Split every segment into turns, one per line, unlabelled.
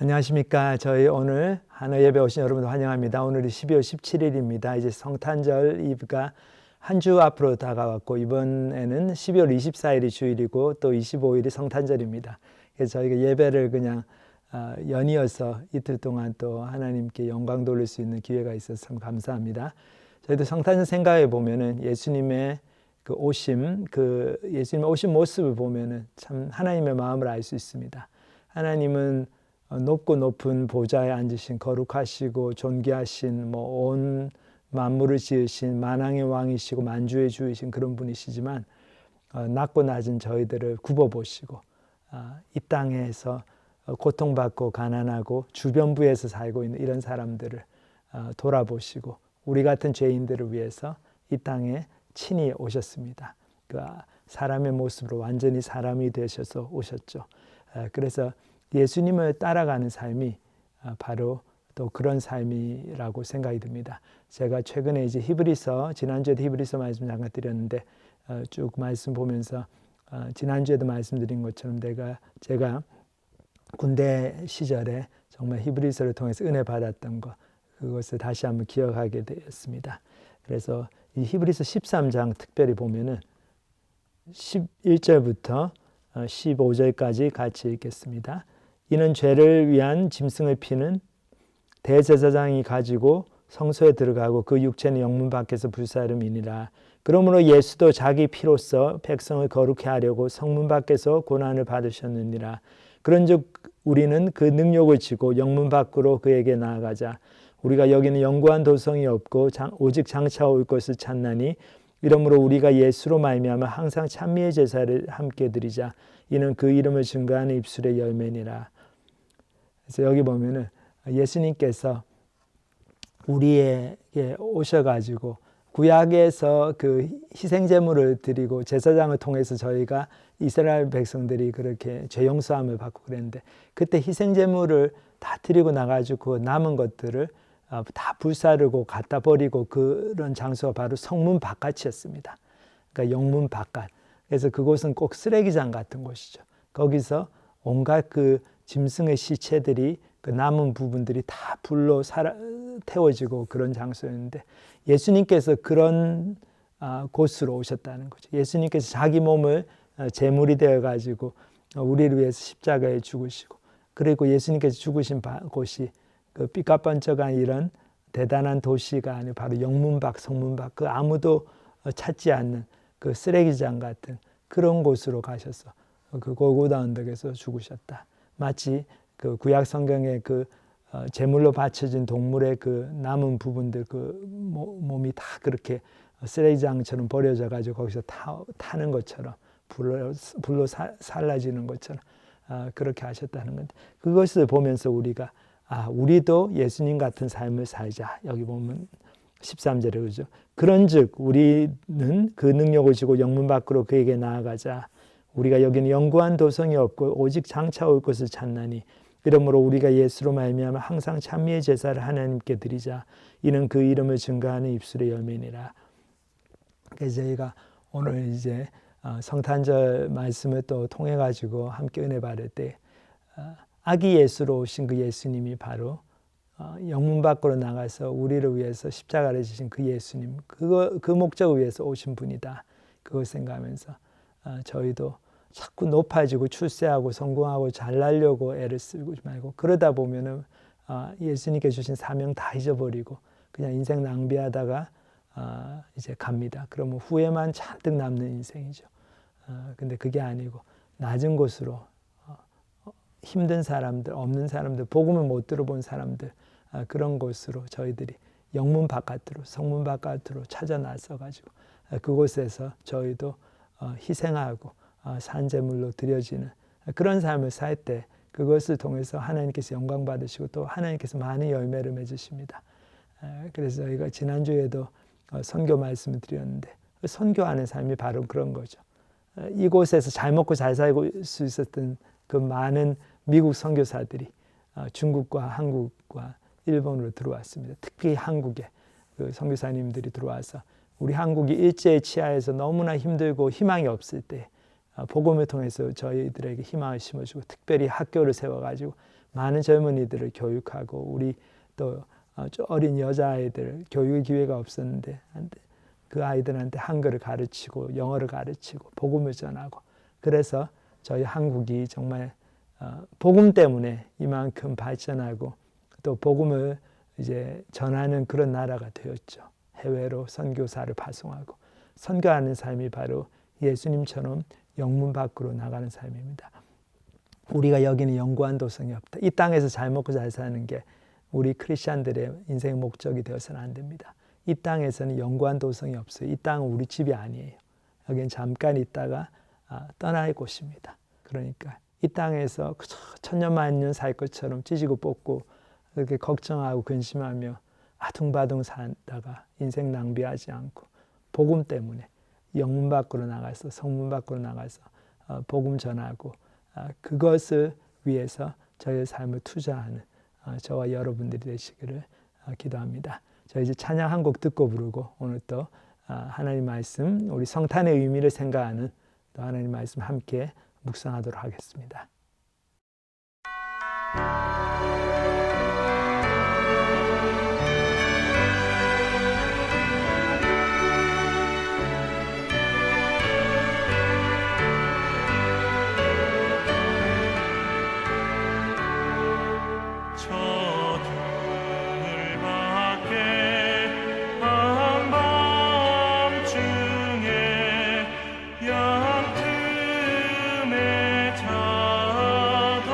안녕하십니까. 저희 오늘 하나 예배 오신 여러분 환영합니다. 오늘이 12월 17일입니다. 이제 성탄절 이브가 한 주 앞으로 다가왔고 이번에는 12월 24일이 주일이고 또 25일이 성탄절입니다. 그래서 저희가 예배를 그냥 연이어서 이틀 동안 또 하나님께 영광 돌릴 수 있는 기회가 있어서 참 감사합니다. 저희도 성탄절 생각해 보면은 예수님의 예수님의 오신 모습을 보면은 참 하나님의 마음을 알 수 있습니다. 하나님은 높고 높은 보좌에 앉으신 거룩하시고 존귀하신 온 만물을 지으신 만왕의 왕이시고 만주의 주이신 그런 분이시지만 낮고 낮은 저희들을 굽어보시고 이 땅에서 고통받고 가난하고 주변부에서 살고 있는 이런 사람들을 돌아보시고 우리 같은 죄인들을 위해서 이 땅에 친히 오셨습니다. 사람의 모습으로 완전히 사람이 되셔서 오셨죠. 그래서 예수님을 따라가는 삶이 바로 또 그런 삶이라고 생각이 듭니다. 제가 최근에 이제 지난주에도 히브리서 말씀 잠깐 드렸는데 쭉 말씀 보면서 지난주에도 말씀드린 것처럼 제가 군대 시절에 정말 히브리서를 통해서 은혜 받았던 그것을 다시 한번 기억하게 되었습니다. 그래서 이 히브리서 13장 특별히 보면은 11절부터 15절까지 같이 읽겠습니다. 이는 죄를 위한 짐승의 피는 대제사장이 가지고 성소에 들어가고 그 육체는 영문 밖에서 불사름이니라. 그러므로 예수도 자기 피로써 백성을 거룩해 하려고 성문 밖에서 고난을 받으셨느니라. 그런즉 우리는 그 능력을 지고 영문 밖으로 그에게 나아가자. 우리가 여기는 영구한 도성이 없고 오직 장차 올 것을 찾나니 이러므로 우리가 예수로 말미암아 항상 찬미의 제사를 함께 드리자. 이는 그 이름을 증거하는 입술의 열매니라. 그래서 여기 보면은 예수님께서 우리에게 오셔가지고 구약에서 그 희생제물을 드리고 제사장을 통해서 저희가 이스라엘 백성들이 그렇게 죄 용서함을 받고 그랬는데 그때 희생제물을 다 드리고 나가지고 남은 것들을 다 불사르고 갖다 버리고 그런 장소가 바로 성문 바깥이었습니다. 그러니까 영문 바깥. 그래서 그곳은 꼭 쓰레기장 같은 곳이죠. 거기서 온갖 그 짐승의 시체들이 그 남은 부분들이 다 불로 태워지고 그런 장소였는데 예수님께서 그런 곳으로 오셨다는 거죠. 예수님께서 자기 몸을 제물이 되어가지고 우리를 위해서 십자가에 죽으시고 그리고 예수님께서 죽으신 곳이 그 삐까뻔쩍한 이런 대단한 도시가 아니고 바로 영문 밖, 성문 밖, 그 아무도 찾지 않는 그 쓰레기장 같은 그런 곳으로 가셔서 그 골고다 언덕에서 죽으셨다. 마치 그 구약 성경의 그 제물로 바쳐진 동물의 그 남은 부분들 그 몸이 다 그렇게 쓰레기장처럼 버려져 가지고 거기서 타는 것처럼 불로 살라지는 것처럼 그렇게 하셨다는 건데 그것을 보면서 우리가 우리도 예수님 같은 삶을 살자. 여기 보면 13절에 그러죠. 그런즉 우리는 그 능력을 지고 영문 밖으로 그에게 나아가자. 우리가 여기는 영구한 도성이 없고 오직 장차 올 것을 찾나니 이러므로 우리가 예수로 말미암아 항상 찬미의 제사를 하나님께 드리자. 이는 그 이름을 증거하는 입술의 열매니라. 그래서 저희가 오늘 이제 성탄절 말씀을 또 통해 가지고 함께 은혜 받을 때 아기 예수로 오신 그 예수님이 바로 영문 밖으로 나가서 우리를 위해서 십자가를 지신 그 예수님, 그 목적을 위해서 오신 분이다. 그걸 생각하면서 저희도 자꾸 높아지고 출세하고 성공하고 잘나려고 애를 쓰고 말고 그러다 보면은 예수님께 주신 사명 다 잊어버리고 그냥 인생 낭비하다가 이제 갑니다. 그러면 후회만 잔뜩 남는 인생이죠. 근데 그게 아니고 낮은 곳으로 힘든 사람들, 없는 사람들, 복음을 못 들어본 사람들 그런 곳으로 저희들이 영문 바깥으로 성문 바깥으로 찾아 나서 가지고 그곳에서 저희도 희생하고 산제물로 드려지는 그런 삶을 살 때 그것을 통해서 하나님께서 영광 받으시고 또 하나님께서 많은 열매를 맺으십니다. 그래서 저희가 지난주에도 선교 말씀을 드렸는데 선교하는 삶이 바로 그런 거죠. 이곳에서 잘 먹고 잘 살고 수 있었던 그 많은 미국 선교사들이 중국과 한국과 일본으로 들어왔습니다. 특히 한국에 그 선교사님들이 들어와서 우리 한국이 일제의 치하에서 너무나 힘들고 희망이 없을 때 복음을 통해서 저희들에게 희망을 심어주고 특별히 학교를 세워가지고 많은 젊은이들을 교육하고 우리 또 어린 여자아이들 교육의 기회가 없었는데 그 아이들한테 한글을 가르치고 영어를 가르치고 복음을 전하고 그래서 저희 한국이 정말 복음 때문에 이만큼 발전하고 또 복음을 이제 전하는 그런 나라가 되었죠. 해외로 선교사를 파송하고 선교하는 삶이 바로 예수님처럼 영문 밖으로 나가는 삶입니다. 우리가 여기는 연구한 도성이 없다. 이 땅에서 잘 먹고 잘 사는 게 우리 크리스찬들의 인생의 목적이 되어서는 안 됩니다. 이 땅에서는 연구한 도성이 없어요. 이 땅은 우리 집이 아니에요. 여기는 잠깐 있다가 떠날 곳입니다. 그러니까 이 땅에서 천년만년 살 것처럼 찢고 뽑고 그렇게 걱정하고 근심하며 아둥바둥 살다가 인생 낭비하지 않고 복음 때문에 영문 밖으로 나가서 성문 밖으로 나가서 복음 전하고 그것을 위해서 저희의 삶을 투자하는 저와 여러분들이 되시기를 기도합니다. 저희 이제 찬양 한 곡 듣고 부르고 오늘 또 하나님 말씀 우리 성탄의 의미를 생각하는 또 하나님 말씀 함께 묵상하도록 하겠습니다.
틈에 자던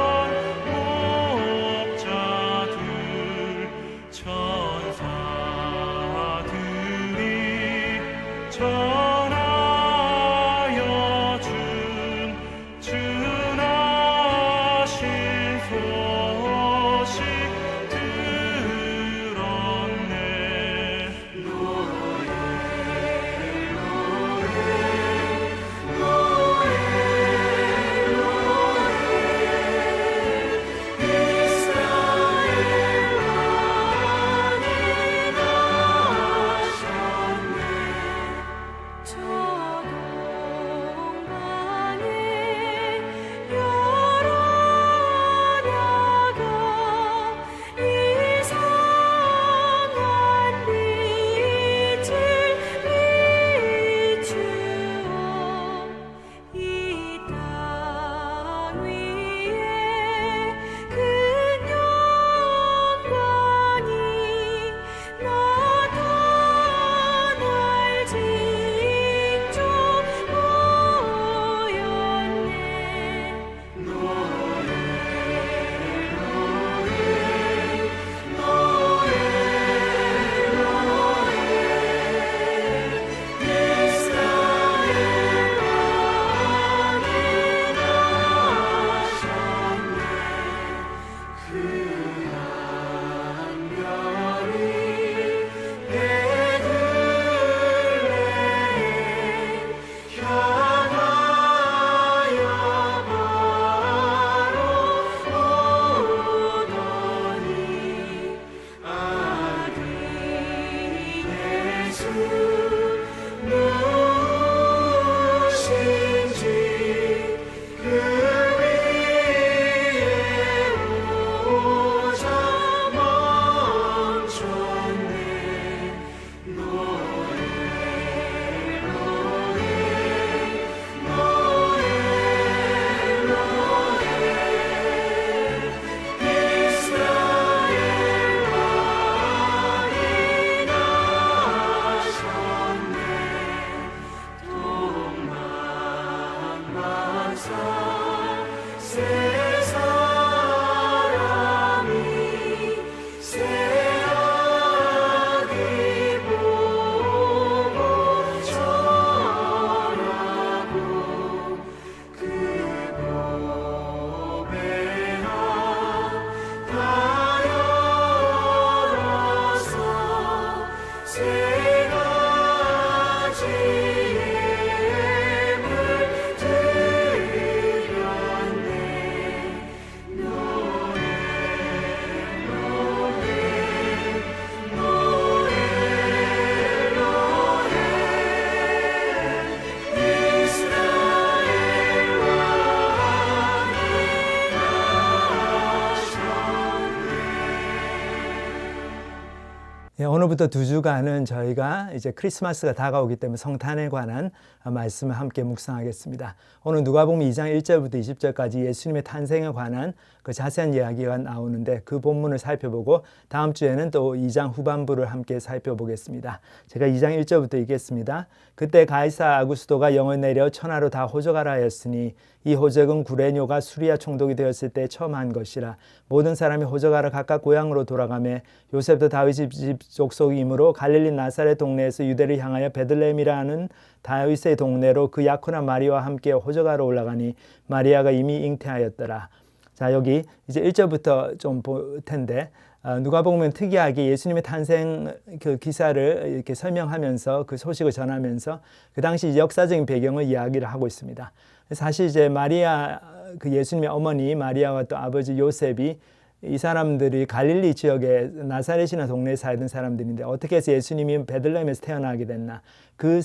예, 오늘부터 2주간은 저희가 이제 크리스마스가 다가오기 때문에 성탄에 관한 말씀을 함께 묵상하겠습니다. 오늘 누가복음 2장 1절부터 20절까지 예수님의 탄생에 관한 그 자세한 이야기가 나오는데 그 본문을 살펴보고 다음 주에는 또 2장 후반부를 함께 살펴보겠습니다. 제가 2장 1절부터 읽겠습니다. 그때 가이사 아구스도가 영을 내려 천하로 다 호적하라 하였으니 이 호적은 구레뇨가 수리아 총독이 되었을 때 처음 한 것이라. 모든 사람이 호적하러 각각 고향으로 돌아가매 요셉도 다윗의 집 족속이므로 갈릴리 나사렛 동네에서 유대를 향하여 베들레헴이라는 다윗의 동네로 그 약혼한 마리아와 함께 호적하러 올라가니 마리아가 이미 잉태하였더라. 자, 여기 이제 1절부터 좀 볼 텐데 누가 보면 특이하게 예수님의 탄생 그 기사를 이렇게 설명하면서 그 소식을 전하면서 그 당시 역사적인 배경을 이야기를 하고 있습니다. 사실 이제 마리아 그 예수님의 어머니 마리아와 또 아버지 요셉이 이 사람들이 갈릴리 지역의 나사렛이나 동네에 살던 사람들인데 어떻게 해서 예수님이 베들레헴에서 태어나게 됐나 그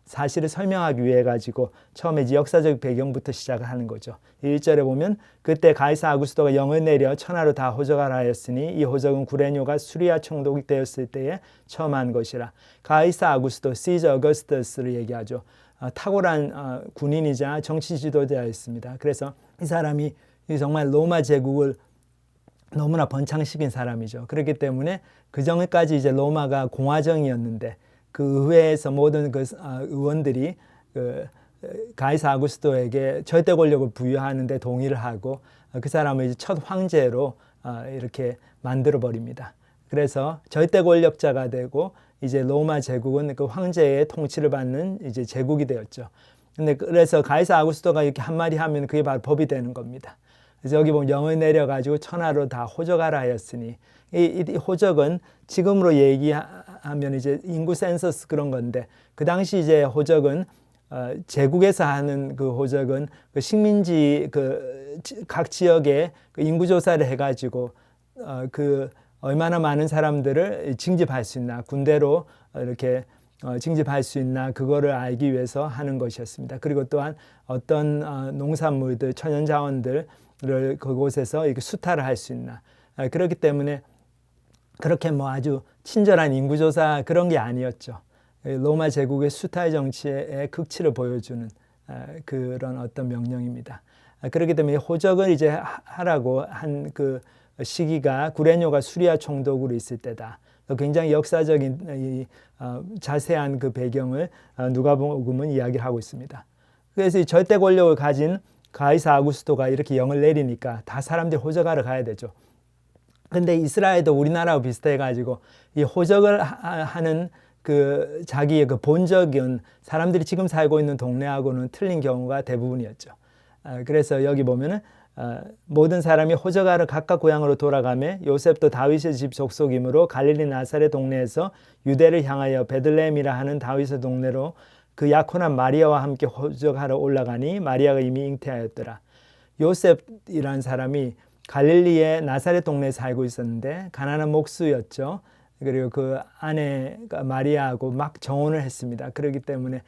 사실을 설명하기 위해 가지고 처음에 이제 역사적 배경부터 시작을 하는 거죠. 1절에 보면 그때 가이사 아구스도가 영을 내려 천하로 다 호적하라 하였으니 이 호적은 구레뇨가 수리아 총독이 되었을 때에 처음 한 것이라. 가이사 아구스도 시저 어거스터스를 얘기하죠. 탁월한 군인이자 정치 지도자였습니다. 그래서 이 사람이 정말 로마 제국을 너무나 번창시킨 사람이죠. 그렇기 때문에 그 전까지 이제 로마가 공화정이었는데 그 의회에서 모든 그 의원들이 그 가이사 아구스토에게 절대 권력을 부여하는데 동의를 하고 그 사람을 이제 첫 황제로 이렇게 만들어 버립니다. 그래서 절대 권력자가 되고 이제 로마 제국은 그 황제의 통치를 받는 이제 제국이 되었죠. 근데 그래서 가이사 아구스토가 이렇게 한마디 하면 그게 바로 법이 되는 겁니다. 그래서 여기 보면 영을 내려가지고 천하로 다 호적하라 하였으니 이 호적은 지금으로 얘기하면 이제 인구 센서스 그런 건데 그 당시 이제 호적은 제국에서 하는 그 호적은 그 식민지 그 각 지역에 그 인구 조사를 해가지고 그 얼마나 많은 사람들을 징집할 수 있나 군대로 이렇게 징집할 수 있나 그거를 알기 위해서 하는 것이었습니다. 그리고 또한 어떤 농산물들 천연자원들을 그곳에서 이렇게 수탈을 할 수 있나 그렇기 때문에 그렇게 뭐 아주 친절한 인구조사 그런 게 아니었죠. 로마 제국의 수탈 정치의 극치를 보여주는 그런 어떤 명령입니다. 그렇기 때문에 호적을 이제 하라고 한 그 시기가 구레뇨가 수리아 총독으로 있을 때다. 굉장히 역사적인 자세한 그 배경을 누가복음은 이야기를 하고 있습니다. 그래서 이 절대 권력을 가진 가이사 아구스토가 이렇게 영을 내리니까 다 사람들이 호적하러 가야 되죠. 근데 이스라엘도 우리나라와 비슷해가지고 이 호적을 하는 그 자기의 그 본적은 사람들이 지금 살고 있는 동네하고는 틀린 경우가 대부분이었죠. 그래서 여기 보면은 모든 사람이 호적하러 각각 고향으로 돌아가매 요셉도 다윗의 집 족속이므로 갈릴리 나사렛 동네에서 유대를 향하여 베들레헴이라 하는 다윗의 동네로 그 약혼한 마리아와 함께 호적하러 올라가니 마리아가 이미 잉태하였더라. 요셉이라는 사람이 갈릴리의 나사렛 동네에 살고 있었는데 가난한 목수였죠. 그리고 그 아내가 마리아하고 막 정혼을 했습니다. 그렇기 때문에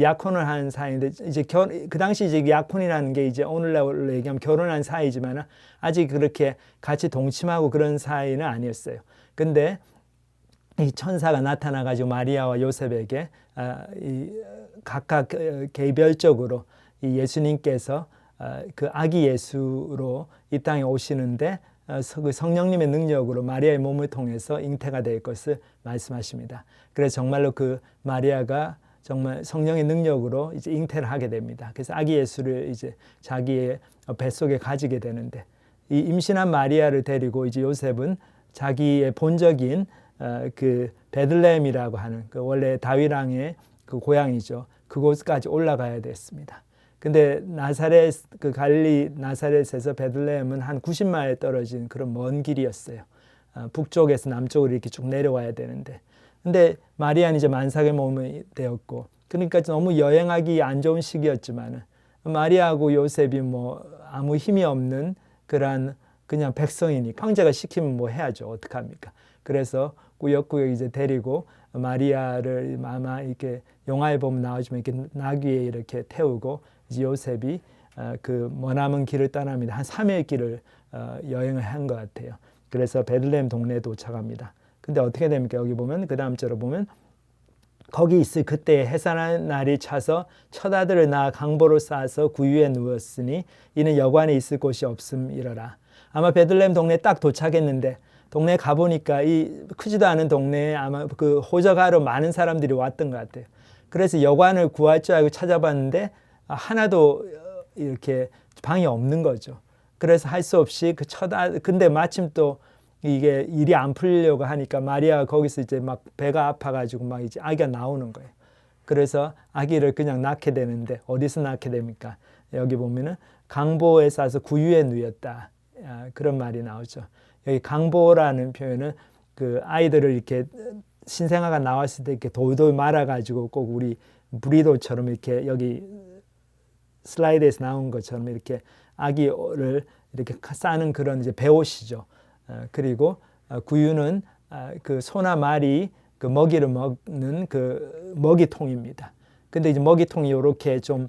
약혼을 한 사이인데 이제 그 당시 이제 약혼이라는 게 이제 오늘날로 얘기하면 결혼한 사이지만 아직 그렇게 같이 동침하고 그런 사이는 아니었어요. 근데 이 천사가 나타나 가지고 마리아와 요셉에게 각각 개별적으로 이 예수님께서 그 아기 예수로 이 땅에 오시는데 그 성령님의 능력으로 마리아의 몸을 통해서 잉태가 될 것을 말씀하십니다. 그래서 정말로 그 마리아가 정말 성령의 능력으로 이제 잉태를 하게 됩니다. 그래서 아기 예수를 이제 자기의 뱃속에 가지게 되는데 이 임신한 마리아를 데리고 이제 요셉은 자기의 본적인 그 베들레헴이라고 하는 그 원래 다윗 왕의 그 고향이죠. 그곳까지 올라가야 됐습니다. 근데 나사렛 그 갈릴리 나사렛에서 베들레헴은 한 90마일 떨어진 그런 먼 길이었어요. 북쪽에서 남쪽으로 이렇게 쭉 내려와야 되는데, 근데 마리아는 이제 만삭의 몸이 되었고, 그러니까 너무 여행하기 안 좋은 시기였지만 마리아하고 요셉이 뭐 아무 힘이 없는 그런 그냥 백성이니까 황제가 시키면 뭐 해야죠. 어떡합니까? 그래서 꾸역꾸역 이제 데리고 마리아를 아마 이렇게 영화에 보면 나오지만 이렇게 나귀에 이렇게 태우고 이제 요셉이 그 머나먼 길을 떠납니다. 한 3일 길을 여행을 한 것 같아요. 그래서 베들레헴 동네에 도착합니다. 근데 어떻게 됩니까? 여기 보면 그 다음 절에 보면 거기 있을 그때 해산한 날이 차서 첫 아들을 낳아 강보로 쌓아서 구유에 누웠으니 이는 여관에 있을 곳이 없음이러라. 아마 베들레헴 동네에 딱 도착했는데 동네에 가보니까 이 크지도 않은 동네에 아마 그 호적하러 많은 사람들이 왔던 것 같아요. 그래서 여관을 구할 줄 알고 찾아봤는데 하나도 이렇게 방이 없는 거죠. 그래서 할 수 없이 그 근데 마침 또 이게 일이 안 풀리려고 하니까 마리아가 거기서 이제 막 배가 아파가지고 막 이제 아기가 나오는 거예요. 그래서 아기를 그냥 낳게 되는데 어디서 낳게 됩니까? 여기 보면은 강보에 싸서 구유에 누였다. 그런 말이 나오죠. 여기 강보라는 표현은 그 아이들을 이렇게 신생아가 나왔을 때 이렇게 돌돌 말아가지고 꼭 우리 브리도처럼 이렇게 여기 슬라이드에서 나온 것처럼 이렇게 아기를 이렇게 싸는 그런 이제 배옷이죠. 그리고 구유는 그 소나 말이 그 먹이를 먹는 그 먹이통입니다. 근데 이제 먹이통이 이렇게 좀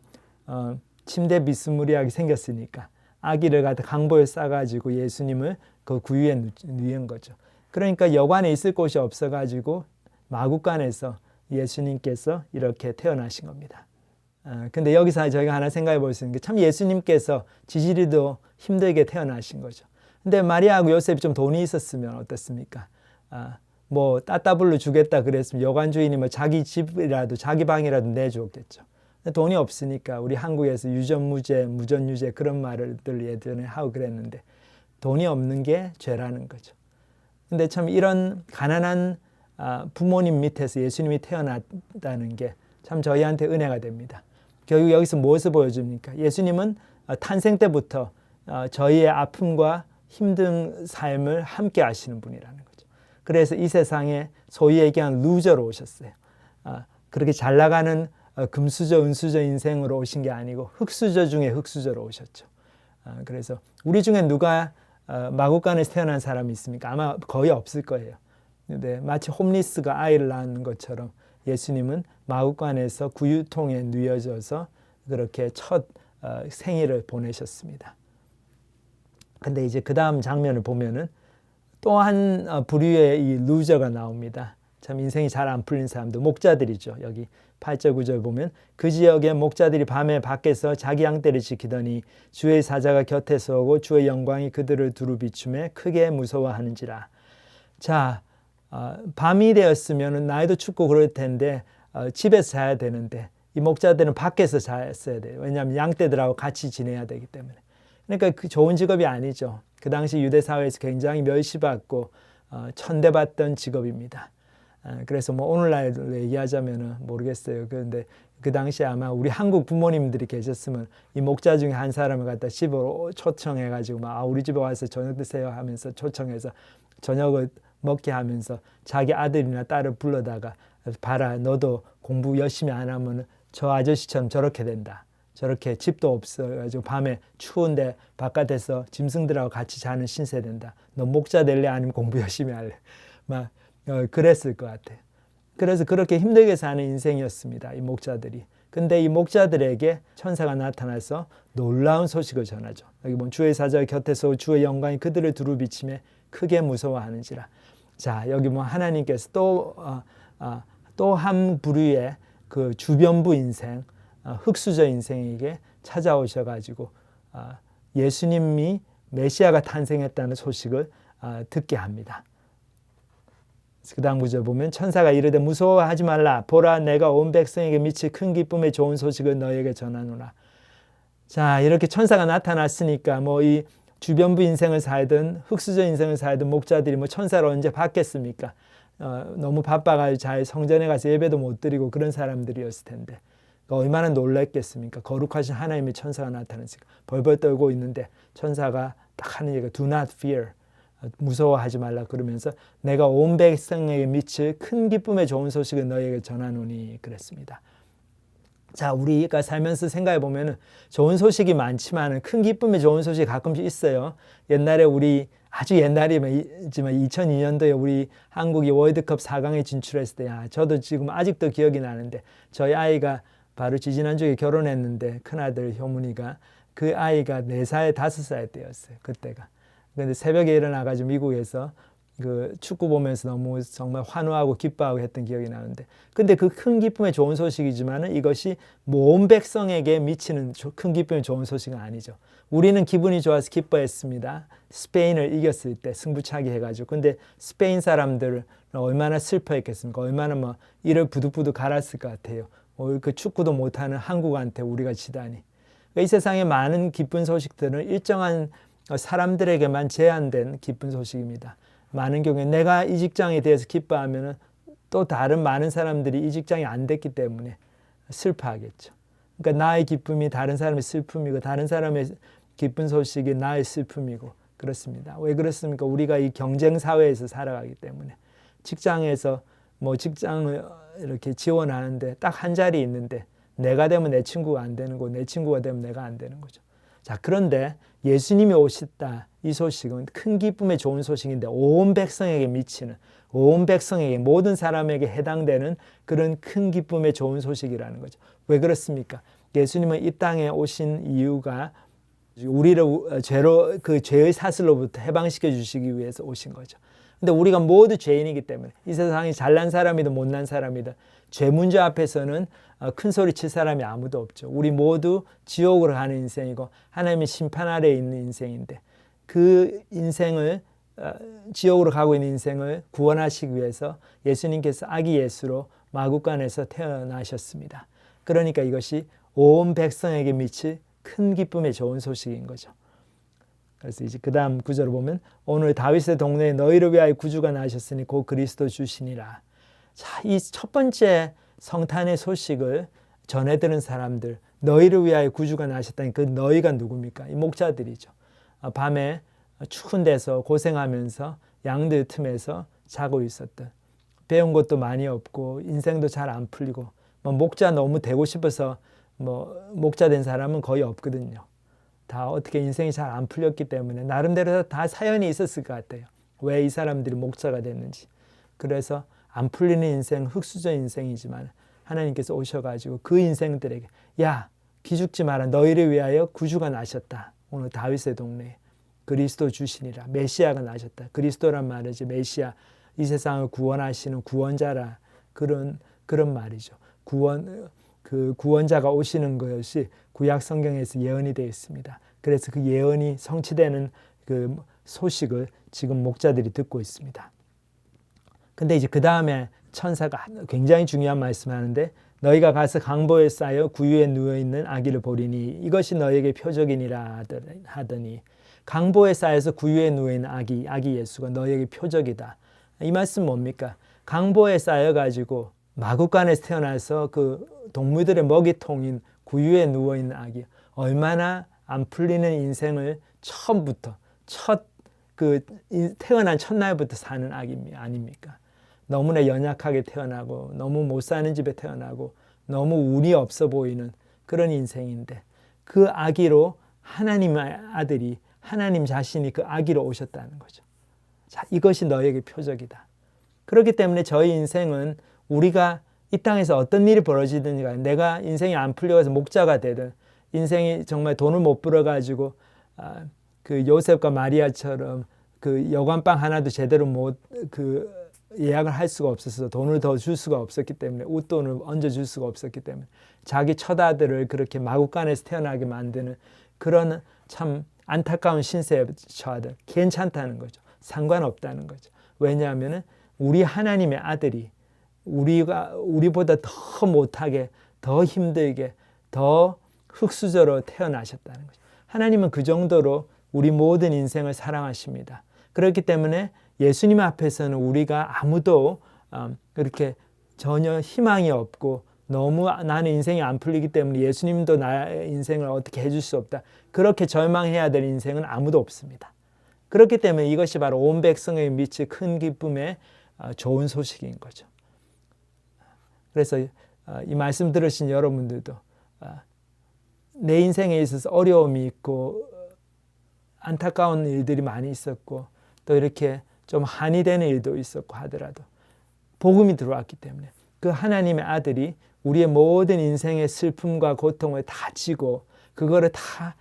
침대 비스무리하게 생겼으니까 아기를 갖다 강보에 싸가지고 예수님을 그 구유에 누인 거죠. 그러니까 여관에 있을 곳이 없어가지고 마구간에서 예수님께서 이렇게 태어나신 겁니다. 근데 여기서 저희가 하나 생각해 볼 수 있는 게 참 예수님께서 지지리도 힘들게 태어나신 거죠. 근데 마리아하고 요셉이 좀 돈이 있었으면 어떻습니까? 뭐 따따블로 주겠다 그랬으면 여관 주인이 뭐 자기 집이라도 자기 방이라도 내주었겠죠. 돈이 없으니까 우리 한국에서 유전무죄, 무전유죄 그런 말들 예전에 하고 그랬는데 돈이 없는 게 죄라는 거죠. 근데 참 이런 가난한 부모님 밑에서 예수님이 태어났다는 게 참 저희한테 은혜가 됩니다. 결국 여기서 무엇을 보여줍니까? 예수님은 탄생 때부터 저희의 아픔과 힘든 삶을 함께 하시는 분이라는 거죠. 그래서 이 세상에 소위 얘기한 루저로 오셨어요. 그렇게 잘 나가는 금수저, 은수저 인생으로 오신 게 아니고 흙수저 중에 흙수저로 오셨죠. 그래서 우리 중에 누가 마구간에서 태어난 사람이 있습니까? 아마 거의 없을 거예요. 근데 마치 홈리스가 아이를 낳는 것처럼 예수님은 마구간에서 구유통에 누여져서 그렇게 첫 생일을 보내셨습니다. 근데 이제 그 다음 장면을 보면은 또 한 부류의 이 루저가 나옵니다. 참 인생이 잘 안 풀린 사람들, 목자들이죠. 여기 8절 9절 보면 그 지역의 목자들이 밤에 밖에서 자기 양떼를 지키더니 주의 사자가 곁에서 오고 주의 영광이 그들을 두루 비추매 크게 무서워하는지라. 자, 밤이 되었으면 날도 춥고 그럴 텐데 집에서 자야 되는데 이 목자들은 밖에서 잤어야 돼요. 왜냐하면 양떼들하고 같이 지내야 되기 때문에. 그러니까 그 좋은 직업이 아니죠. 그 당시 유대 사회에서 굉장히 멸시받고 천대받던 직업입니다. 그래서 뭐 오늘날로 얘기하자면은 모르겠어요. 그런데 그 당시에 아마 우리 한국 부모님들이 계셨으면 이 목자 중에 한 사람을 갖다 집으로 초청해가지고 막 우리 집에 와서 저녁 드세요 하면서 초청해서 저녁을 먹게 하면서 자기 아들이나 딸을 불러다가 봐라 너도 공부 열심히 안 하면 저 아저씨처럼 저렇게 된다. 저렇게 집도 없어가지고 밤에 추운데 바깥에서 짐승들하고 같이 자는 신세 된다. 너 목자 될래 아니면 공부 열심히 할래? 막 그랬을 것 같아요. 그래서 그렇게 힘들게 사는 인생이었습니다. 이 목자들이. 근데 이 목자들에게 천사가 나타나서 놀라운 소식을 전하죠. 여기 보면 주의 사자 곁에서 주의 영광이 그들을 두루 비치며 크게 무서워하는지라. 자, 여기 뭐 하나님께서 또 한 부류의 그 주변부 인생, 흙수저 인생에게 찾아오셔가지고 예수님이 메시아가 탄생했다는 소식을 듣게 합니다. 그 다음 구절 보면 천사가 이르되 무서워하지 말라. 보라 내가 온 백성에게 미칠 큰 기쁨의 좋은 소식을 너에게 전하노라. 자, 이렇게 천사가 나타났으니까 뭐 이 주변부 인생을 살든 흙수저 인생을 살든 목자들이 뭐 천사를 언제 봤겠습니까? 너무 바빠가지고 잘 성전에 가서 예배도 못 드리고 그런 사람들이었을 텐데 얼마나 놀랐겠습니까? 거룩하신 하나님의 천사가 나타났으니까 벌벌 떨고 있는데 천사가 딱 하는 얘기가 Do not fear. 무서워하지 말라 그러면서 내가 온 백성에게 미칠 큰 기쁨의 좋은 소식을 너희에게 전하노니 그랬습니다. 자, 우리가 살면서 생각해 보면 좋은 소식이 많지만 큰 기쁨의 좋은 소식이 가끔씩 있어요. 옛날에 우리 아주 옛날이지만 2002년도에 우리 한국이 월드컵 4강에 진출했을 때 저도 지금 아직도 기억이 나는데 저희 아이가 바로 지지난주에 결혼했는데 큰아들 효문이가 그 아이가 4살, 5살 때였어요. 그때가. 근데 새벽에 일어나가지고 미국에서 그 축구 보면서 너무 정말 환호하고 기뻐하고 했던 기억이 나는데, 근데 그 큰 기쁨의 좋은 소식이지만은 이것이 온 백성에게 미치는 큰 기쁨의 좋은 소식은 아니죠. 우리는 기분이 좋아서 기뻐했습니다. 스페인을 이겼을 때 승부차기 해가지고. 근데 스페인 사람들은 얼마나 슬퍼했겠습니까? 얼마나 뭐 이를 부득부득 갈았을 것 같아요. 그 축구도 못하는 한국한테 우리가 지다니. 이 세상에 많은 기쁜 소식들은 일정한 사람들에게만 제한된 기쁜 소식입니다. 많은 경우에 내가 이 직장에 대해서 기뻐하면 또 다른 많은 사람들이 이 직장이 안 됐기 때문에 슬퍼하겠죠. 그러니까 나의 기쁨이 다른 사람의 슬픔이고 다른 사람의 기쁜 소식이 나의 슬픔이고 그렇습니다. 왜 그렇습니까? 우리가 이 경쟁 사회에서 살아가기 때문에. 직장에서 뭐 직장을 이렇게 지원하는데 딱 한 자리 있는데 내가 되면 내 친구가 안 되는 거고 내 친구가 되면 내가 안 되는 거죠. 자, 그런데 예수님이 오셨다. 이 소식은 큰 기쁨의 좋은 소식인데 온 백성에게 미치는, 온 백성에게, 모든 사람에게 해당되는 그런 큰 기쁨의 좋은 소식이라는 거죠. 왜 그렇습니까? 예수님은 이 땅에 오신 이유가 우리를 그 죄의 사슬로부터 해방시켜 주시기 위해서 오신 거죠. 근데 우리가 모두 죄인이기 때문에 이 세상이 잘난 사람이든 못난 사람이든 죄 문제 앞에서는 큰 소리 칠 사람이 아무도 없죠. 우리 모두 지옥으로 가는 인생이고 하나님의 심판 아래에 있는 인생인데 그 인생을 지옥으로 가고 있는 인생을 구원하시기 위해서 예수님께서 아기 예수로 마구간에서 태어나셨습니다. 그러니까 이것이 온 백성에게 미칠 큰 기쁨의 좋은 소식인 거죠. 그래서 이제 그 다음 구절을 보면 오늘 다윗의 동네에 너희를 위하여 구주가 나셨으니 곧 그리스도 주시니라. 자, 이 첫 번째 성탄의 소식을 전해 들은 사람들, 너희를 위하여 구주가 나셨다니 그 너희가 누굽니까? 이 목자들이죠. 밤에 추운 데서 고생하면서 양들 틈에서 자고 있었던, 배운 것도 많이 없고 인생도 잘 안 풀리고 뭐 목자 너무 되고 싶어서 뭐 목자 된 사람은 거의 없거든요. 다 어떻게 인생이 잘 안 풀렸기 때문에 나름대로 다 사연이 있었을 것 같아요. 왜 이 사람들이 목자가 됐는지. 그래서 안 풀리는 인생, 흙수저 인생이지만 하나님께서 오셔가지고 그 인생들에게 야, 기죽지 마라. 너희를 위하여 구주가 나셨다. 오늘 다윗의 동네에 그리스도 주시니라. 메시아가 나셨다. 그리스도란 말이지 메시아, 이 세상을 구원하시는 구원자라 그런 말이죠. 그 구원자가 오시는 것이 구약 성경에서 예언이 되어 있습니다. 그래서 그 예언이 성취되는 그 소식을 지금 목자들이 듣고 있습니다. 근데 이제 그 다음에 천사가 굉장히 중요한 말씀하는데 너희가 가서 강보에 쌓여 구유에 누워있는 아기를 보리니 이것이 너희에게 표적이니라 하더니 강보에 쌓여서 구유에 누워있는 아기 예수가 너희에게 표적이다. 이 말씀 뭡니까? 강보에 쌓여가지고 마구간에서 태어나서 그 동물들의 먹이통인 구유에 누워있는 아기, 얼마나 안 풀리는 인생을 처음부터 태어난 첫날부터 사는 아기 아닙니까? 너무나 연약하게 태어나고 너무 못 사는 집에 태어나고 너무 운이 없어 보이는 그런 인생인데 그 아기로 하나님의 아들이, 하나님 자신이 그 아기로 오셨다는 거죠. 자, 이것이 너에게 표적이다. 그렇기 때문에 저희 인생은 우리가 이 땅에서 어떤 일이 벌어지든지 간에 내가 인생이 안 풀려서 목자가 되든 인생이 정말 돈을 못 벌어가지고 그 요셉과 마리아처럼 그 여관방 하나도 제대로 예약을 할 수가 없어서 돈을 더 줄 수가 없었기 때문에 웃돈을 얹어줄 수가 없었기 때문에 자기 첫아들을 그렇게 마구간에서 태어나게 만드는 그런 참 안타까운 신세에 처하든 괜찮다는 거죠. 상관없다는 거죠. 왜냐하면 우리 하나님의 아들이 우리보다 더 못하게, 더 힘들게, 더 흙수저로 태어나셨다는 거죠. 하나님은 그 정도로 우리 모든 인생을 사랑하십니다. 그렇기 때문에 예수님 앞에서는 우리가 아무도 그렇게 전혀 희망이 없고 너무 나는 인생이 안 풀리기 때문에 예수님도 나의 인생을 어떻게 해줄 수 없다. 그렇게 절망해야 될 인생은 아무도 없습니다. 그렇기 때문에 이것이 바로 온 백성에 미칠 큰 기쁨의 좋은 소식인 거죠. 그래서 이 말씀 들으신 여러분들도 내 인생에 있어서 어려움이 있고 안타까운 일들이 많이 있었고 또 이렇게 좀 한이 되는 일도 있었고 하더라도 복음이 들어왔기 때문에 그 하나님의 아들이 우리의 모든 인생의 슬픔과 고통을 다 지고 그거를 다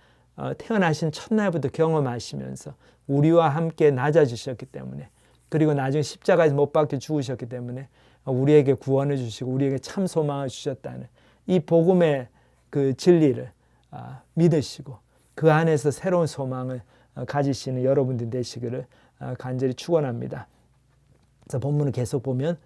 태어나신 첫날부터 경험하시면서 우리와 함께 낮아지셨기 때문에 그리고 나중에 십자가에서 못 박혀 죽으셨기 때문에 우리에게 구원을 주시고 우리에게 참 소망을 주셨다는 이 복음의 그 진리를 믿으시고 그 안에서 새로운 소망을 가지시는 여러분들 되시기를 간절히 축원합니다. 그래서 본문을 계속 보면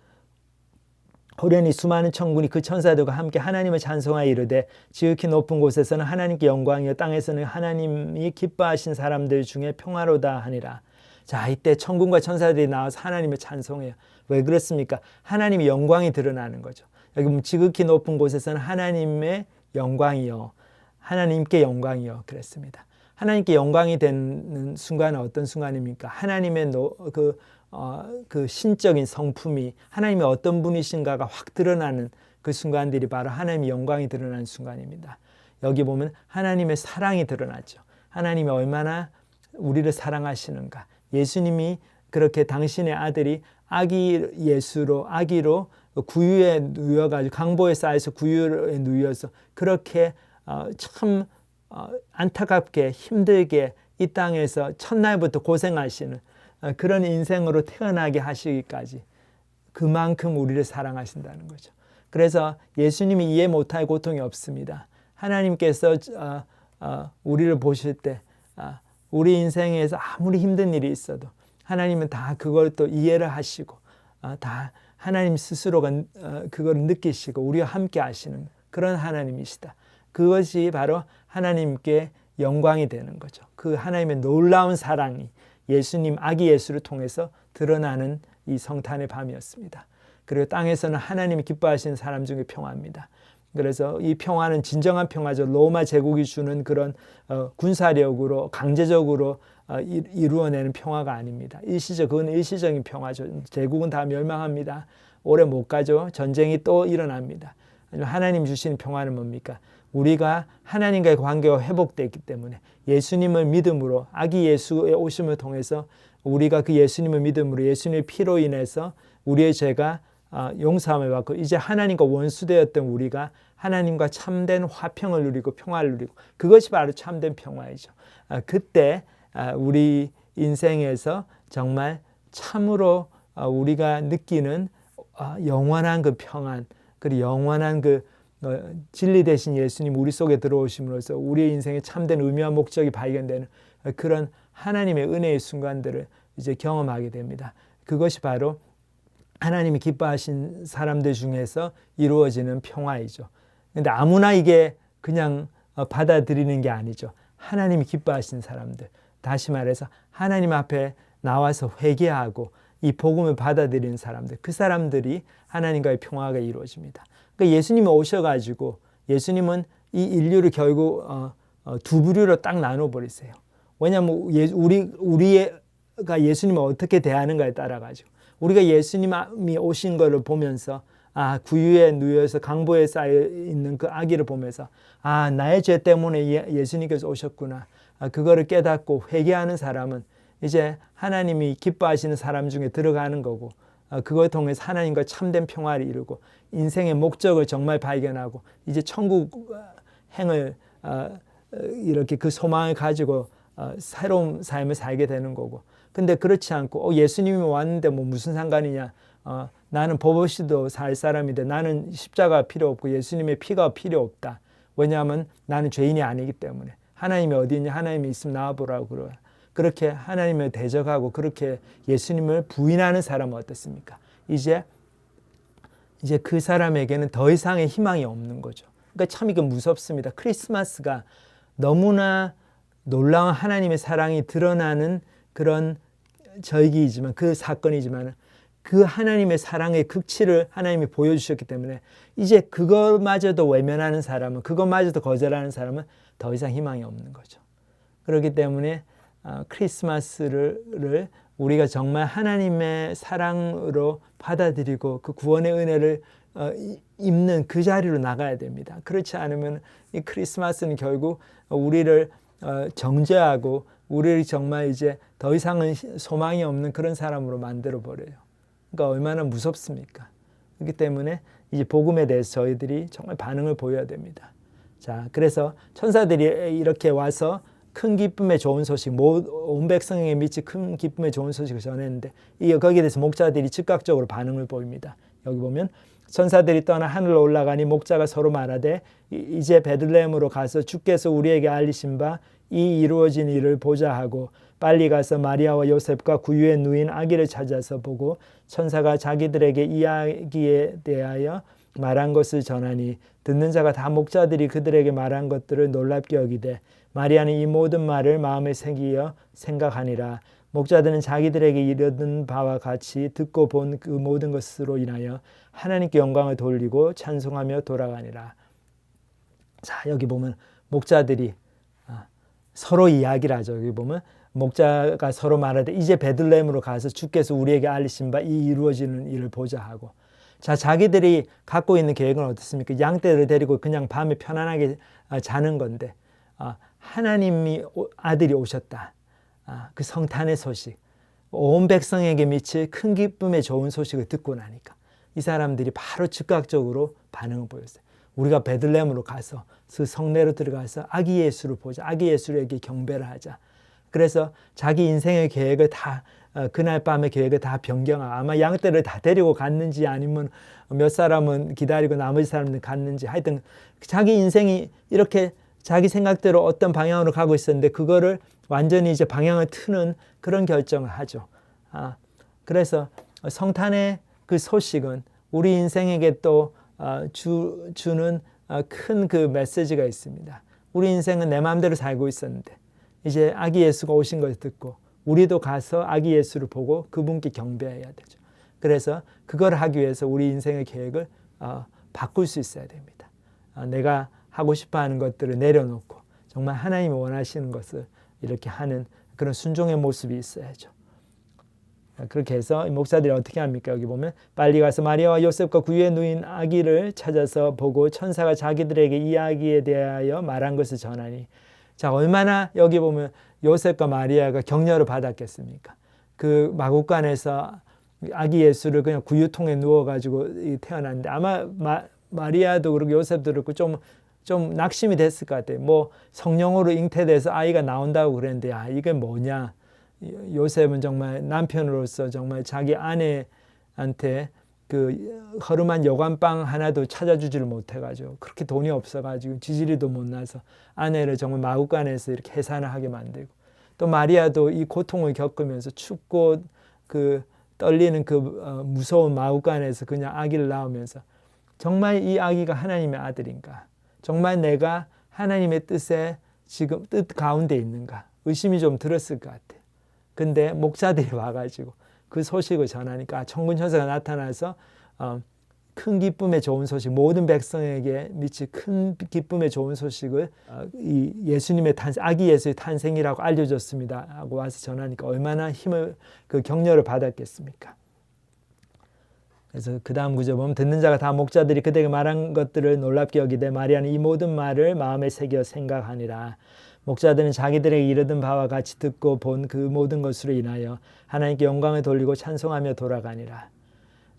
호련히 수많은 천군이 그 천사들과 함께 하나님을 찬송하여 이르되 지극히 높은 곳에서는 하나님께 영광이요 땅에서는 하나님이 기뻐하신 사람들 중에 평화로다 하니라. 자, 이때 천군과 천사들이 나와서 하나님을 찬송해요. 왜 그렇습니까? 하나님의 영광이 드러나는 거죠. 여기 보면 지극히 높은 곳에서는 하나님의 영광이요 하나님께 영광이요 그랬습니다. 하나님께 영광이 되는 순간은 어떤 순간입니까? 하나님의 그 신적인 성품이 하나님이 어떤 분이신가가 확 드러나는 그 순간들이 바로 하나님의 영광이 드러나는 순간입니다. 여기 보면 하나님의 사랑이 드러나죠. 하나님이 얼마나 우리를 사랑하시는가. 예수님이 그렇게 당신의 아들이 아기로 구유에 누여가지고 강보에 쌓여서 구유에 누여서 그렇게 참 안타깝게 힘들게 이 땅에서 첫날부터 고생하시는 그런 인생으로 태어나게 하시기까지 그만큼 우리를 사랑하신다는 거죠. 그래서 예수님이 이해 못할 고통이 없습니다. 하나님께서 우리를 보실 때 우리 인생에서 아무리 힘든 일이 있어도 하나님은 다 그걸 또 이해를 하시고 다 하나님 스스로가 그걸 느끼시고 우리와 함께 하시는 그런 하나님이시다. 그것이 바로 하나님께 영광이 되는 거죠. 그 하나님의 놀라운 사랑이 예수님 아기 예수를 통해서 드러나는 이 성탄의 밤이었습니다. 그리고 땅에서는 하나님이 기뻐하시는 사람 중에 평화입니다. 그래서 이 평화는 진정한 평화죠. 로마 제국이 주는 그런 군사력으로 강제적으로 이루어내는 평화가 아닙니다. 그건 일시적인 평화죠. 제국은 다 멸망합니다. 오래 못 가죠. 전쟁이 또 일어납니다. 하나님 주시는 평화는 뭡니까? 우리가 하나님과의 관계가 회복되기 때문에 예수님을 믿음으로 아기 예수의 오심을 통해서 우리가 그 예수님을 믿음으로 예수님의 피로 인해서 우리의 죄가 용서함을 받고 이제 하나님과 원수되었던 우리가 하나님과 참된 화평을 누리고 평화를 누리고 그것이 바로 참된 평화이죠. 그때 우리 인생에서 정말 참으로 우리가 느끼는 영원한 그 평안 그리고 영원한 그 진리 되신 예수님 우리 속에 들어오심으로써 우리의 인생에 참된 의미와 목적이 발견되는 그런 하나님의 은혜의 순간들을 이제 경험하게 됩니다. 그것이 바로 하나님이 기뻐하신 사람들 중에서 이루어지는 평화이죠. 그런데 아무나 이게 그냥 받아들이는 게 아니죠. 하나님이 기뻐하신 사람들, 다시 말해서 하나님 앞에 나와서 회개하고 이 복음을 받아들이는 사람들, 그 사람들이 하나님과의 평화가 이루어집니다. 그러니까 예수님이 오셔가지고 예수님은 이 인류를 결국 두 부류로 딱 나눠버리세요. 왜냐하면 우리가 예수님을 어떻게 대하는가에 따라가지고 우리가 예수님이 오신 것을 보면서 구유에 누여서 강보에 쌓여 있는 그 아기를 보면서 나의 죄 때문에 예수님께서 오셨구나. 그거를 깨닫고 회개하는 사람은 이제 하나님이 기뻐하시는 사람 중에 들어가는 거고 그걸 통해서 하나님과 참된 평화를 이루고 인생의 목적을 정말 발견하고 이제 천국 행을 이렇게 그 소망을 가지고 새로운 삶을 살게 되는 거고 근데 그렇지 않고 예수님이 왔는데 뭐 무슨 상관이냐 나는 법 없이도 살 사람인데 나는 십자가 필요 없고 예수님의 피가 필요 없다. 왜냐하면 나는 죄인이 아니기 때문에 하나님이 어디 있냐 하나님이 있으면 나와보라고 그래요. 그렇게 하나님을 대적하고 그렇게 예수님을 부인하는 사람은 어떻습니까? 이제 그 사람에게는 더 이상의 희망이 없는 거죠. 그러니까 참 이거 무섭습니다. 크리스마스가 너무나 놀라운 하나님의 사랑이 드러나는 그런 절기이지만 그 사건이지만 그 하나님의 사랑의 극치를 하나님이 보여주셨기 때문에 이제 그것마저도 외면하는 사람은 그것마저도 거절하는 사람은 더 이상 희망이 없는 거죠. 그렇기 때문에 크리스마스를 우리가 정말 하나님의 사랑으로 받아들이고 그 구원의 은혜를 입는 그 자리로 나가야 됩니다. 그렇지 않으면 이 크리스마스는 결국 우리를 정죄하고 우리를 정말 이제 더 이상은 소망이 없는 그런 사람으로 만들어 버려요. 그러니까 얼마나 무섭습니까? 그렇기 때문에 이제 복음에 대해서 저희들이 정말 반응을 보여야 됩니다. 자, 그래서 천사들이 이렇게 와서 큰 기쁨의 좋은 소식, 온 백성에게 미치 큰 기쁨의 좋은 소식을 전했는데 거기에 대해서 목자들이 즉각적으로 반응을 보입니다. 여기 보면 천사들이 떠나 하늘로 올라가니 목자가 서로 말하되 이제 베들레헴으로 가서 주께서 우리에게 알리신 바 이 이루어진 일을 보자 하고 빨리 가서 마리아와 요셉과 구유에 누인 아기를 찾아서 보고 천사가 자기들에게 이 아기에 대하여 말한 것을 전하니 듣는 자가 다 목자들이 그들에게 말한 것들을 놀랍게 여기되 마리아는 이 모든 말을 마음에 새기어 생각하니라. 목자들은 자기들에게 이르던 바와 같이 듣고 본 그 모든 것으로 인하여 하나님께 영광을 돌리고 찬송하며 돌아가니라. 자, 여기 보면 목자들이 서로 이야기를 하죠. 여기 보면 목자가 서로 말하되 이제 베들레헴으로 가서 주께서 우리에게 알리신 바 이 이루어지는 일을 보자 하고, 자, 자기들이 갖고 있는 계획은 어떻습니까? 양떼를 데리고 그냥 밤에 편안하게 자는 건데 하나님이 아들이 오셨다. 그 성탄의 소식, 온 백성에게 미칠 큰 기쁨의 좋은 소식을 듣고 나니까 이 사람들이 바로 즉각적으로 반응을 보였어요. 우리가 베들레헴으로 가서 그 성내로 들어가서 아기 예수를 보자. 아기 예수에게 경배를 하자. 그래서 자기 인생의 계획을 다 그날 밤의 계획을 다 변경하고 아마 양떼를 다 데리고 갔는지 아니면 몇 사람은 기다리고 나머지 사람은 갔는지 하여튼 자기 인생이 이렇게 자기 생각대로 어떤 방향으로 가고 있었는데 그거를 완전히 이제 방향을 트는 그런 결정을 하죠. 그래서 성탄의 그 소식은 우리 인생에게 또 주는 큰 그 메시지가 있습니다. 우리 인생은 내 마음대로 살고 있었는데 이제 아기 예수가 오신 것을 듣고 우리도 가서 아기 예수를 보고 그분께 경배해야 되죠. 그래서 그걸 하기 위해서 우리 인생의 계획을 바꿀 수 있어야 됩니다. 내가 하고 싶어하는 것들을 내려놓고 정말 하나님이 원하시는 것을 이렇게 하는 그런 순종의 모습이 있어야죠. 그렇게 해서 목사들이 어떻게 합니까? 여기 보면 빨리 가서 마리아와 요셉과 구유에 누인 아기를 찾아서 보고 천사가 자기들에게 이 아기에 대하여 말한 것을 전하니, 자, 얼마나 여기 보면 요셉과 마리아가 격려를 받았겠습니까? 그 마구간에서 아기 예수를 그냥 구유통에 누워가지고 태어났는데 아마 마리아도 그렇고 요셉도 그렇고 좀 낙심이 됐을 것 같아요. 뭐 성령으로 잉태돼서 아이가 나온다고 그랬는데 이게 뭐냐? 요셉은 정말 남편으로서 정말 자기 아내한테 그 허름한 여관방 하나도 찾아주지를 못해가지고 그렇게 돈이 없어가지고 지지리도 못 나서 아내를 정말 마구간에서 이렇게 해산을 하게 만들고, 또 마리아도 이 고통을 겪으면서 춥고 그 떨리는 그 무서운 마구간에서 그냥 아기를 낳으면서 정말 이 아기가 하나님의 아들인가? 정말 내가 하나님의 뜻에 지금 뜻 가운데 있는가? 의심이 좀 들었을 것 같아요. 근데 목자들이 와가지고 그 소식을 전하니까 천군 천사가 나타나서 큰 기쁨의 좋은 소식, 모든 백성에게 미칠 큰 기쁨의 좋은 소식을 이 예수님의 아기 예수의 탄생이라고 알려줬습니다 하고 와서 전하니까 얼마나 힘을 그 격려를 받았겠습니까? 그래서 그 다음 구절 보면 듣는 자가 다 목자들이 그들에게 말한 것들을 놀랍게 여기되 마리아는 이 모든 말을 마음에 새겨 생각하니라. 목자들은 자기들에게 이르던 바와 같이 듣고 본 그 모든 것으로 인하여 하나님께 영광을 돌리고 찬송하며 돌아가니라.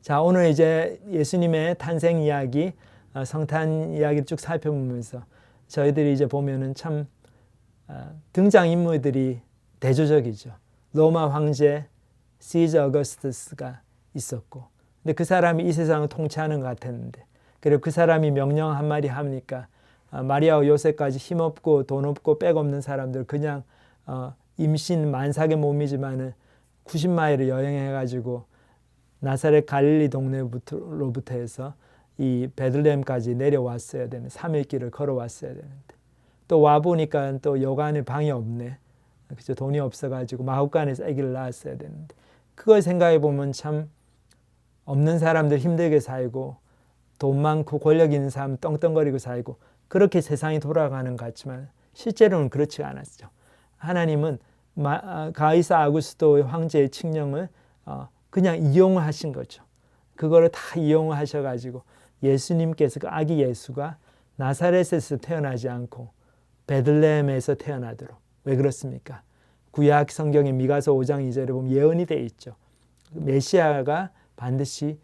자, 오늘 이제 예수님의 탄생 이야기, 성탄 이야기를 쭉 살펴보면서 저희들이 이제 보면은 참 등장인물들이 대조적이죠. 로마 황제 시저 어거스투스가 있었고, 근데 그 사람이 이 세상을 통치하는 것 같았는데, 그리고 그 사람이 명령 한마디 하니까 마리아와 요셉까지 힘없고 돈 없고 백 없는 사람들 그냥 임신 만삭의 몸이지만은 90마일을 여행해가지고 나사렛 갈릴리 동네로부터 해서 이 베들레헴까지 내려왔어야 되는 3일 길을 걸어왔어야 되는데 또 와보니까 또 여관에 방이 없네. 그죠? 돈이 없어가지고 마구간에서 아기를 낳았어야 되는데 그걸 생각해 보면 참 없는 사람들 힘들게 살고 돈 많고 권력 있는 사람 떵떵거리고 살고 그렇게 세상이 돌아가는 것 같지만 실제로는 그렇지 않았죠. 하나님은 가이사 아구스도 황제의 칙령을 그냥 이용하신 거죠. 그거를 다 이용하셔가지고 예수님께서 그 아기 예수가 나사렛에서 태어나지 않고 베들레헴에서 태어나도록. 왜 그렇습니까? 구약 성경의 미가서 5장 2절에 보면 예언이 되어 있죠. 메시아가 반드시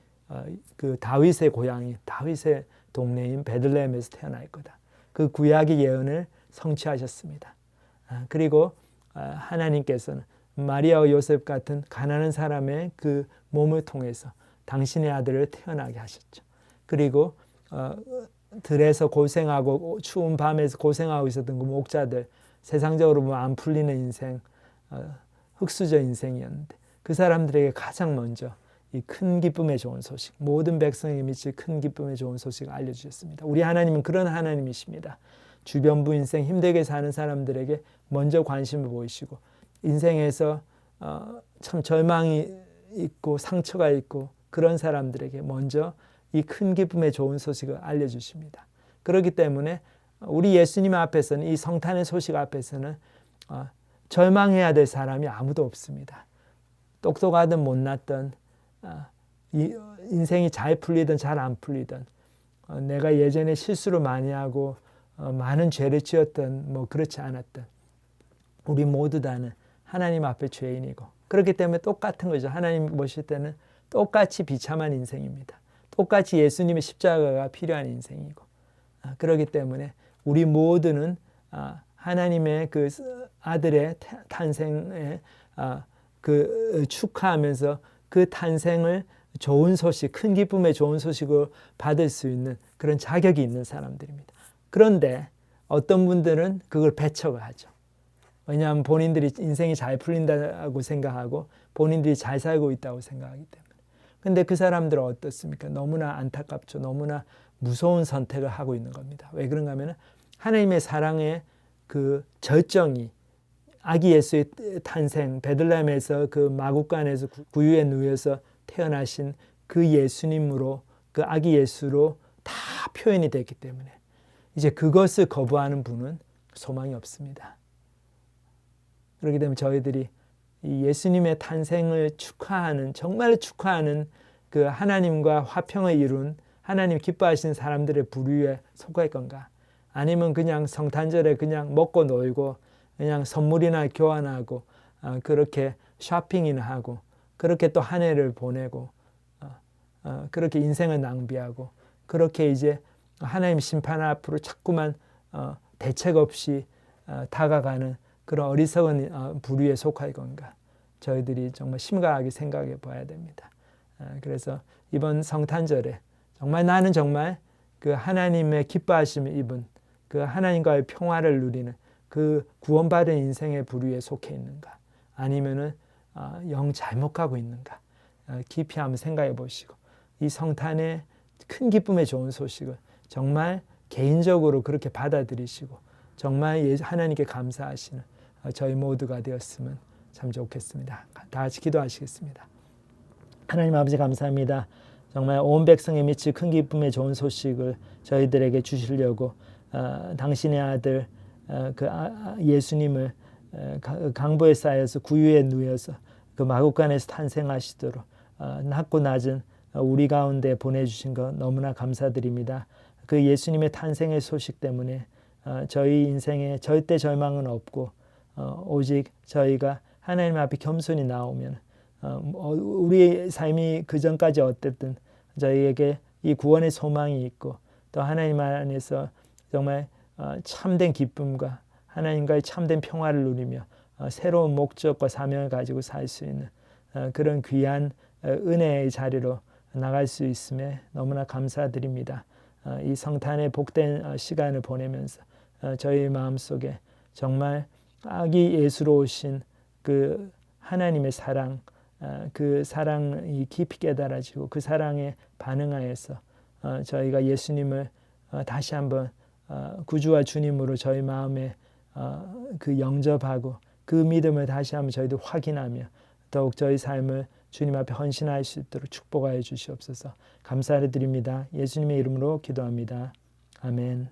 그 다윗의 고향인 다윗의 동네인 베들레헴에서 태어날 거다. 그 구약의 예언을 성취하셨습니다. 그리고 하나님께서는 마리아와 요셉 같은 가난한 사람의 그 몸을 통해서 당신의 아들을 태어나게 하셨죠. 그리고 들에서 고생하고 추운 밤에서 고생하고 있었던 그 목자들, 세상적으로 보면 안 풀리는 인생, 흑수저 인생이었는데 그 사람들에게 가장 먼저 이 큰 기쁨의 좋은 소식, 모든 백성에게 미칠 큰 기쁨의 좋은 소식을 알려주셨습니다. 우리 하나님은 그런 하나님이십니다. 주변부 인생 힘들게 사는 사람들에게 먼저 관심을 보이시고 인생에서 참 절망이 있고 상처가 있고 그런 사람들에게 먼저 이 큰 기쁨의 좋은 소식을 알려주십니다. 그렇기 때문에 우리 예수님 앞에서는, 이 성탄의 소식 앞에서는 절망해야 될 사람이 아무도 없습니다. 똑똑하든 못났든 인생이 잘 풀리든 잘 안 풀리든 내가 예전에 실수를 많이 하고 많은 죄를 지었든 뭐 그렇지 않았든 우리 모두 다는 하나님 앞에 죄인이고, 그렇기 때문에 똑같은 거죠. 하나님 보실 때는 똑같이 비참한 인생입니다. 똑같이 예수님의 십자가가 필요한 인생이고, 그렇기 때문에 우리 모두는 하나님의 그 아들의 탄생에 그 축하하면서 그 탄생을 좋은 소식, 큰 기쁨의 좋은 소식을 받을 수 있는 그런 자격이 있는 사람들입니다. 그런데 어떤 분들은 그걸 배척을 하죠. 왜냐하면 본인들이 인생이 잘 풀린다고 생각하고 본인들이 잘 살고 있다고 생각하기 때문에. 근데 그 사람들은 어떻습니까? 너무나 안타깝죠. 너무나 무서운 선택을 하고 있는 겁니다. 왜 그런가 하면 하나님의 사랑의 그 절정이 아기 예수의 탄생, 베들레헴에서 그 마구간에서 구유에 누워서 태어나신 그 예수님으로, 그 아기 예수로 다 표현이 됐기 때문에 이제 그것을 거부하는 분은 소망이 없습니다. 그렇기 때문에 저희들이 이 예수님의 탄생을 축하하는, 정말 축하하는 그 하나님과 화평을 이룬, 하나님 기뻐하시는 사람들의 부류에 속할 건가? 아니면 그냥 성탄절에 그냥 먹고 놀고 그냥 선물이나 교환하고 그렇게 쇼핑이나 하고 그렇게 또 한 해를 보내고 그렇게 인생을 낭비하고 그렇게 이제 하나님 심판 앞으로 자꾸만 대책 없이 다가가는 그런 어리석은 부류에 속할 건가? 저희들이 정말 심각하게 생각해 봐야 됩니다. 그래서 이번 성탄절에 정말 나는 정말 그 하나님의 기뻐하심을 입은 그 하나님과의 평화를 누리는 그 구원받은 인생의 부류에 속해 있는가? 아니면은 영 잘못 가고 있는가? 깊이 한번 생각해 보시고 이 성탄의 큰 기쁨의 좋은 소식을 정말 개인적으로 그렇게 받아들이시고 정말 하나님께 감사하시는 저희 모두가 되었으면 참 좋겠습니다. 다 같이 기도하시겠습니다. 하나님 아버지 감사합니다. 정말 온 백성에 미칠 큰 기쁨의 좋은 소식을 저희들에게 주시려고 당신의 아들 그 예수님을 강보에 쌓여서 구유에 누워서 그 마구간에서 탄생하시도록 낮고 낮은 우리 가운데 보내주신 것 너무나 감사드립니다. 그 예수님의 탄생의 소식 때문에 저희 인생에 절대 절망은 없고 오직 저희가 하나님 앞에 겸손히 나오면 우리의 삶이 그 전까지 어땠든 저희에게 이 구원의 소망이 있고 또 하나님 안에서 정말 참된 기쁨과 하나님과의 참된 평화를 누리며 새로운 목적과 사명을 가지고 살 수 있는 그런 귀한 은혜의 자리로 나갈 수 있음에 너무나 감사드립니다. 이 성탄의 복된 시간을 보내면서 저희 마음속에 정말 아기 예수로 오신 그 하나님의 사랑, 그 사랑이 깊이 깨달아지고 그 사랑에 반응하여서 저희가 예수님을 다시 한번 구주와 주님으로 저희 마음에 그 영접하고 그 믿음을 다시 한번 저희도 확인하며 더욱 저희 삶을 주님 앞에 헌신할 수 있도록 축복하여 주시옵소서. 감사를 드립니다. 예수님의 이름으로 기도합니다. 아멘.